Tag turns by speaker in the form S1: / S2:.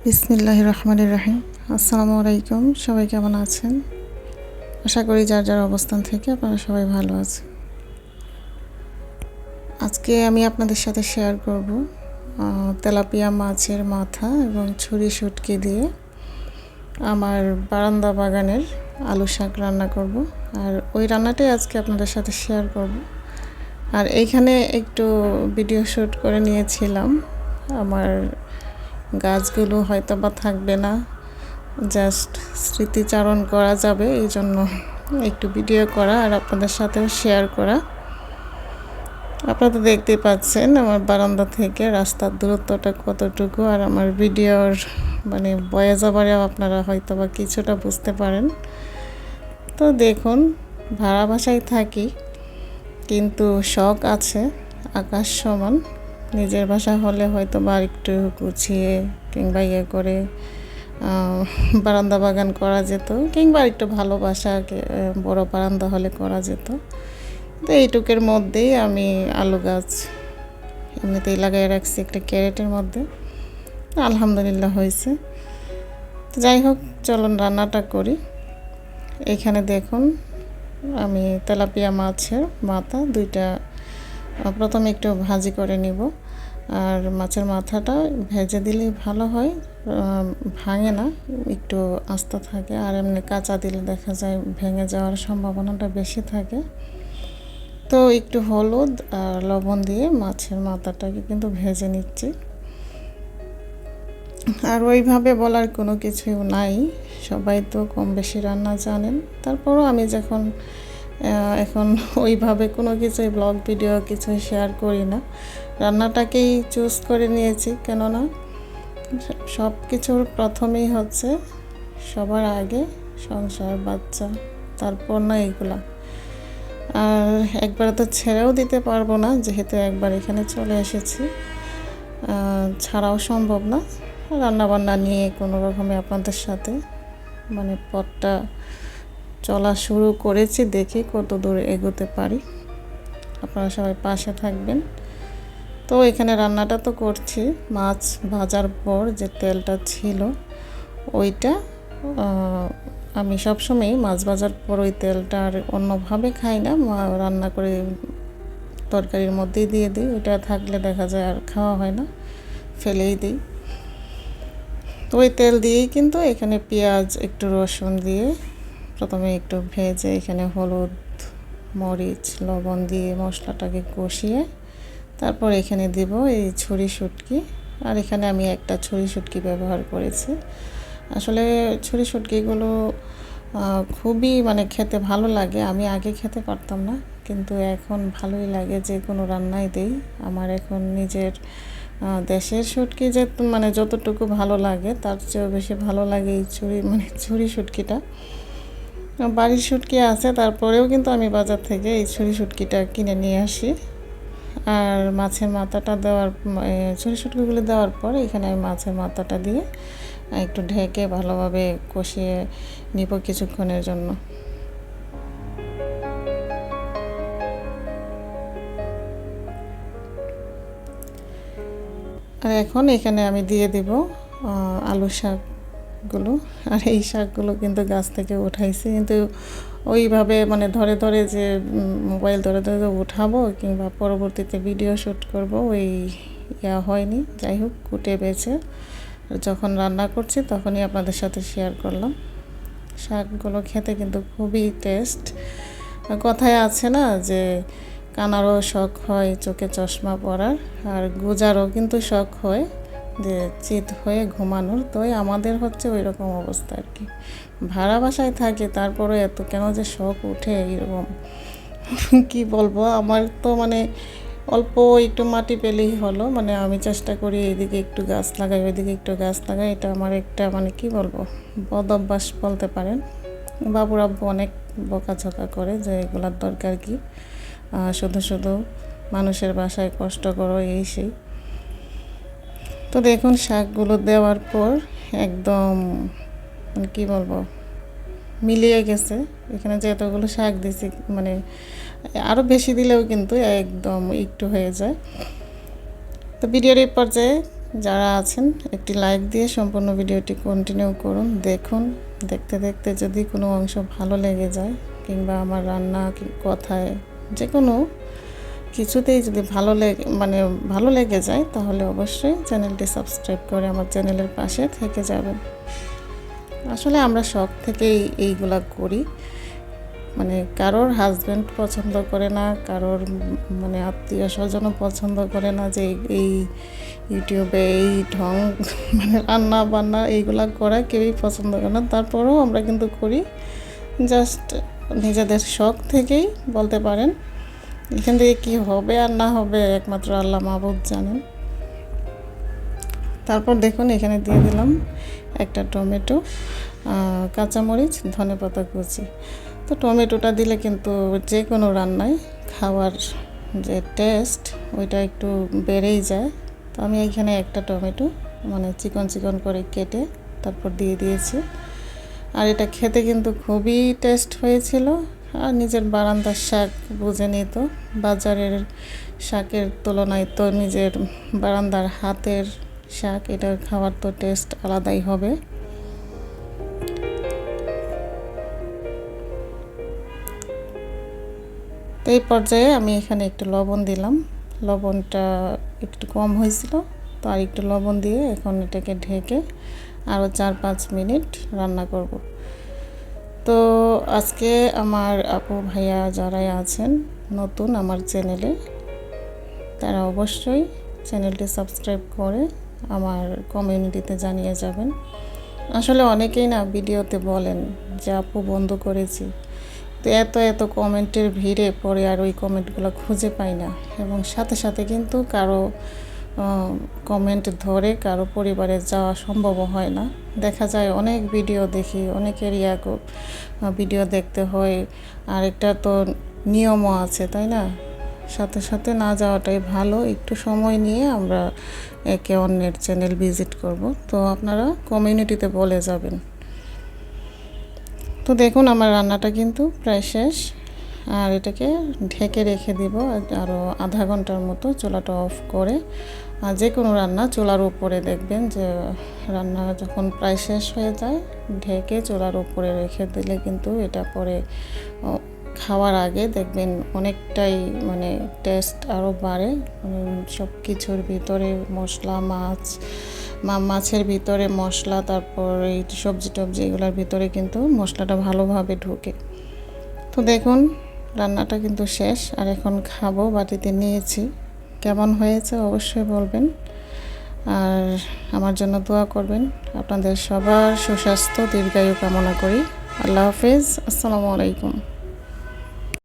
S1: বিসমিল্লাহির রহমানির রহিম। আসসালামু আলাইকুম। সবাই কেমন আছেন? আশা করি যার যার অবস্থান থেকে আপনারা সবাই ভালো আছেন। আজকে আমি আপনাদের সাথে শেয়ার করব তেলাপিয়া মাছের মাথা এবং ছুরি শুটকি দিয়ে আমার বারান্দা বাগানের আলু শাক রান্না করব। আর ওই রান্নাটাই আজকে আপনাদের সাথে শেয়ার করব। আর এইখানে একটু ভিডিও শ্যুট করে নিয়েছিলাম। আমার গাছগুলো হয়তো বা থাকবে না, জাস্ট স্মৃতিচারণ করা যাবে, এই জন্য একটু ভিডিও করা আর আপনাদের সাথেও শেয়ার করা। আপনারা তো দেখতেই পাচ্ছেন আমার বারান্দা থেকে রাস্তার দূরত্বটা কতটুকু, আর আমার ভিডিওর মানে ভয়েস ওভারেও আপনারা হয়তো বা কিছুটা বুঝতে পারেন। তো দেখুন, ভাড়া বাসায় থাকি কিন্তু শখ আছে আকাশ সমান। নিজের বাসা হলে হয়তো বা একটু গুছিয়ে কিংবা ইয়ে করে বারান্দা বাগান করা যেত, কিংবা একটু ভালো বাসা বড় বারান্দা হলে করা যেত। তো এইটুকের মধ্যেই আমি আলু গাছ এমনিতেই লাগিয়ে রাখছি একটা ক্যারেটের মধ্যে। আলহামদুলিল্লাহ হয়েছে। তো যাই হোক, চলুন রান্নাটা করি। এখানে দেখুন, আমি তেলাপিয়া মাছের মাথা দুইটা প্রথমে একটু ভাজি করে নিব। আর মাছের মাথাটা ভেজে দিলেই ভালো হয়, ভাঙে না, একটু আস্ত থাকে। আর এমনি কাঁচা দিলে দেখা যায় ভেঙে যাওয়ার সম্ভাবনাটা বেশি থাকে। তো একটু হলুদ আর লবণ দিয়ে মাছের মাথাটাকে কিন্তু ভেজে নিচ্ছি। আর ওইভাবে বলার কোনো কিছুই নাই, সবাই তো কম বেশি রান্না জানেন। তারপরও আমি যখন এখন ওইভাবে কোনো কিছুই ব্লগ ভিডিও কিছুই শেয়ার করি না, রান্নাটাকেই চুজ করে নিয়েছি। কেননা সব কিছুর প্রথমেই হচ্ছে সবার আগে সংসার, বাচ্চা, তারপর না এগুলা। আর একবার তো ছেড়েও দিতে পারবো না, যেহেতু একবার এখানে চলে এসেছি, ছাড়াও সম্ভব না। রান্নাবান্না নিয়ে কোনো রকমে আপনাদের সাথে মানে পথটা চলা শুরু করেছি, দেখি কত দূর এগোতে পারি। আপনারা সবাই পাশে থাকবেন। তো এখানে রান্নাটা তো করছি, মাছ ভাজার পর যে তেলটা ছিল ওইটা আমি সবসময় মাছ ভাজার পর ওই তেলটা আর অন্যভাবে খাই না, রান্না করে তরকারির মধ্যেই দিয়ে দিই। ওইটা থাকলে দেখা যায় আর খাওয়া হয় না, ফেলেই দিই। তো ওই তেল দিয়েই কিন্তু এখানে পেঁয়াজ একটু রসুন দিয়ে প্রথমে একটু ভেজে এখানে হলুদ মরিচ লবণ দিয়ে মশলাটাকে কষিয়ে তারপর এখানে দেব এই ছুরি শুটকি। আর এখানে আমি একটা ছুরি শুটকি ব্যবহার করেছি। আসলে ছুরি শুটকিগুলো খুবই মানে খেতে ভালো লাগে। আমি আগে খেতে পারতাম না, কিন্তু এখন ভালোই লাগে, যে কোনো রান্নাই দেই। আমার এখন নিজের দেশের শুটকি যে মানে যতটুকু ভালো লাগে তার চেয়েও বেশি ভালো লাগে এই ছুরি শুটকিটা। বাড়ির শুটকি আছে, তারপরেও কিন্তু আমি বাজার থেকে এই ছুরি শুটকিটা কিনে নিয়ে আসি। আর মাছের মাথাটা দেওয়ার ছুরি শুটকিগুলো দেওয়ার পর এখানে আমি মাছের মাথাটা দিয়ে একটু ঢেকে ভালোভাবে কষিয়ে নিব কিছুক্ষণের জন্য। আর এখন এখানে আমি দিয়ে দিব আলু শাকগুলো। আর এই শাকগুলো কিন্তু গাছ থেকে উঠাইছি, কিন্তু ওইভাবে মানে ধরে ধরে যে মোবাইল ধরে ধরে উঠাবো কিংবা পরবর্তীতে ভিডিও শ্যুট করব ওই হয়নি। যাই হোক, কুটে বেছে যখন রান্না করছি তখনই আপনাদের সাথে শেয়ার করলাম। শাকগুলো খেতে কিন্তু খুবই টেস্ট। কথায় আছে না যে কানারও শখ হয় চোখে চশমা পরার, আর গোজারও কিন্তু শখ হয় যে চিত হয়ে ঘুমানোর। তো আমাদের হচ্ছে ওই রকম অবস্থা আর কি। ভাড়া বাসায় থাকে, তারপরে এত কেন যে শখ উঠে এরকম কি বলবো। আমার তো মানে অল্প একটু মাটি পেলেই হলো, মানে আমি চেষ্টা করি এদিকে একটু গাছ লাগাই ওইদিকে একটু গাছ লাগাই। এটা আমার একটা মানে কি বলবো বদ অভ্যাস বলতে পারেন। বাবুর আব্বু অনেক বকাঝকা করে যে এগুলার দরকার কি, শুধু শুধু মানুষের বাসায় কষ্ট করো এই সেই। তো দেখুন, শাকগুলো দেওয়ার পর একদম মানে কী বলবো মিলিয়ে গেছে। এখানে যে এতগুলো শাক দিয়েছি, মানে আরও বেশি দিলেও কিন্তু একদম একটু হয়ে যায়। তো ভিডিওর এই পর্যায়ে যারা আছেন একটি লাইক দিয়ে সম্পূর্ণ ভিডিওটি কন্টিনিউ করুন। দেখুন, দেখতে দেখতে যদি কোনো অংশ ভালো লেগে যায় কিংবা আমার রান্না কথায় যে কোনো কিছুতেই যদি ভালো লেগে যায়, তাহলে অবশ্যই চ্যানেলটি সাবস্ক্রাইব করে আমার চ্যানেলের পাশে থেকে যাবেন। আসলে আমরা শখ থেকেই এইগুলা করি। কারোর হাজব্যান্ড পছন্দ করে না, কারোর আত্মীয় স্বজনও পছন্দ করে না যে এই ইউটিউবে এই ঢং রান্না বান্না এইগুলা করা কেউই পছন্দ করে না। তারপরেও আমরা কিন্তু করি, জাস্ট নিজেদের শখ থেকেই বলতে পারেন। এখান থেকে কী হবে আর না হবে একমাত্র আল্লাহ মাবুদ জানেন। তারপর দেখুন এখানে দিয়ে দিলাম একটা টমেটো, কাঁচামরিচ, ধনেপাতা কুচি। তো টমেটোটা দিলে কিন্তু যে কোনো রান্নায় খাওয়ার যে টেস্ট ওইটা একটু বেড়েই যায়। তো আমি এখানে একটা টমেটো চিকন চিকন করে কেটে তারপর দিয়ে দিয়েছি। আর এটা খেতে কিন্তু খুবই টেস্ট হয়েছিল। আর নিজের বারান্দার শাক বুঝে নিত, বাজারের শাকের তুলনায় তো নিজের বারান্দার হাতের শাক, এটা খাওয়ার তো টেস্ট আলাদাই হবে। তো এই পর্যায়ে আমি এখানে একটু লবণ দিলাম, লবণটা একটু কম হয়েছিল, তো আর একটু লবণ দিয়ে এখন এটাকে ঢেকে আরও 4-5 মিনিট রান্না করব। তো আজকে আমার আপু ভাইয়া যারাই আছেন নতুন আমার চ্যানেলে, তারা অবশ্যই চ্যানেলটি সাবস্ক্রাইব করে আমার কমিউনিটিতে জানিয়ে যাবেন। আসলে অনেকেই না ভিডিওতে বলেন যে আপু বন্ধ করেছি, তো এত কমেন্টের ভিড়ে পড়ে আর ওই কমেন্টগুলো খুঁজে পাই না, এবং সাথে সাথে কিন্তু কারো কমেন্ট ধরে কারো পরিবারে যাওয়া সম্ভব হয় না। দেখা যায় অনেক ভিডিও দেখি, অনেকেরই ভিডিও দেখতে হয়, আর একটা তো নিয়মও আছে, তাই না? সাথে সাথে না যাওয়াটাই ভালো। একটু সময় নিয়ে আমরা একে অন্যের চ্যানেল ভিজিট করব। তো আপনারা কমিউনিটিতে বলে যাবেন। তো দেখুন আমার রান্নাটা কিন্তু প্রায় শেষ, আর এটাকে ঢেকে রেখে দিব আরও আধা ঘন্টার মতো। চুলাটা অফ করে, আর যে কোনো রান্না চুলার উপরে দেখবেন যে রান্না যখন প্রায় শেষ হয়ে যায় ঢেকে চুলার উপরে রেখে দিলে কিন্তু এটা পরে খাওয়ার আগে দেখবেন অনেকটাই টেস্ট আরও বাড়ে। সব কিছুর ভিতরে মশলা, মাছের ভিতরে মশলা, তারপর এই সবজি টবজি এগুলোর ভিতরে কিন্তু মশলাটা ভালোভাবে ঢোকে। তো দেখুন রান্নাটা কিন্তু শেষ, আর এখন খাবো। বাটিতে নিয়েছি, কেমন হয়েছে অবশ্যই বলবেন, আর আমার জন্য দোয়া করবেন। আপনাদের সবার সুস্বাস্থ্য দীর্ঘায়ু কামনা করি। আল্লাহ হাফেজ, আসসালামু আলাইকুম।